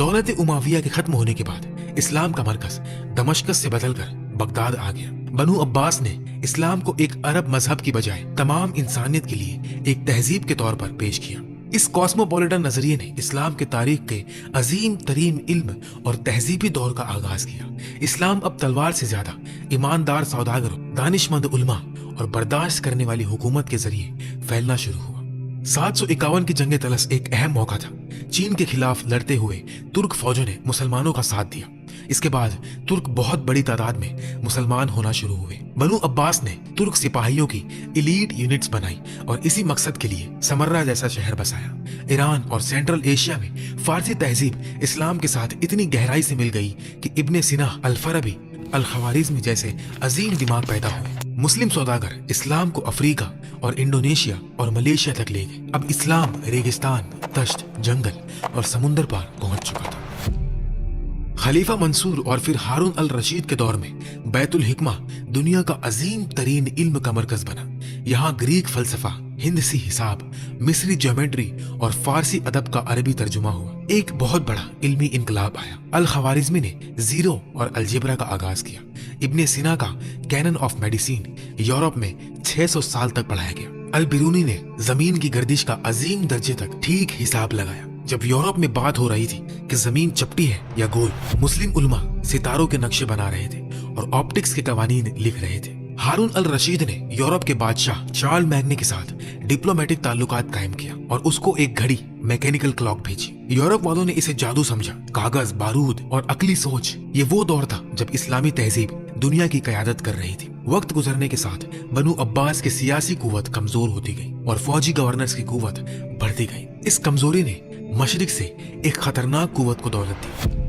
दौलत उमाविया के खत्म होने के बाद इस्लाम का मरकज दमश्कस से बदलकर बगदाद आ गया। बनु अब्बास ने इस्लाम को एक अरब मजहब की बजाय तमाम इंसानियत के लिए एक तहजीब के तौर पर पेश किया। इस कॉस्मोपॉलिटन नजरिए ने इस्लाम के तारीख के अजीम तरीन इल्म और तहजीबी दौर का आगाज किया। इस्लाम अब तलवार से ज्यादा ईमानदार सौदागरों, दानिशमंद उलमा और बर्दाश्त करने वाली हुकूमत के जरिए फैलना शुरू हुआ। 751 की जंग तलस एक अहम मौका था। चीन के खिलाफ लड़ते हुए तुर्क फौजों ने मुसलमानों का साथ दिया। इसके बाद तुर्क बहुत बड़ी तादाद में मुसलमान होना शुरू हुए। बनु अब्बास ने तुर्क सिपाहियों की इलीट यूनिट्स बनाई और इसी मकसद के लिए समर्रा जैसा शहर बसाया। ईरान और सेंट्रल एशिया में फारसी तहजीब इस्लाम के साथ इतनी गहराई से मिल गई कि इब्ने सिना, अल-फराबी, अल-खवारिज़मी जैसे अजीम दिमाग पैदा हुए। मुस्लिम सौदागर इस्लाम को अफ्रीका और इंडोनेशिया और मलेशिया तक ले गए। अब इस्लाम रेगिस्तान, तश्त, जंगल और समुंदर पार पहुंच चुका था। खलीफा मंसूर और फिर हारून अल रशीद के दौर में बैतुल हिकमा दुनिया का अजीम तरीन इल्म का मरकज बना। यहाँ ग्रीक फलसफा, हिंदसी हिसाब, मिस्री ज्योमेट्री और फारसी अदब का अरबी तर्जुमा हुआ। एक बहुत बड़ा इल्मी इनकलाब आया। अल खवारिज़मी ने जीरो और अलजेब्रा का आगाज किया। इब्ने सिना का कैनन ऑफ मेडिसिन यूरोप में 600 साल तक पढ़ाया गया। अल बिरूनी ने जमीन की गर्दिश का अजीम दर्जे तक ठीक हिसाब लगाया। जब यूरोप में बात हो रही थी कि जमीन चपटी है या गोल, मुस्लिम उलमा सितारों के नक्शे बना रहे थे और ऑप्टिक्स के कवानीन लिख रहे थे। हारून अल रशीद ने यूरोप के बादशाह चार्ल मैग्ने के साथ डिप्लोमेटिक ताल्लुकात कायम किया और उसको एक घड़ी, मैकेनिकल क्लॉक भेजी। यूरोप वालों ने इसे जादू समझा। कागज, बारूद और अकली सोच, ये वो दौर था जब इस्लामी तहजीब दुनिया की क़यादत कर रही थी। वक्त गुजरने के साथ बनु अब्बास की सियासी कुव्वत कमजोर होती गई और फौजी गवर्नर्स की कुव्वत बढ़ती गई। इस कमजोरी ने मशरिक से एक खतरनाक कुव्वत को दौलत दी।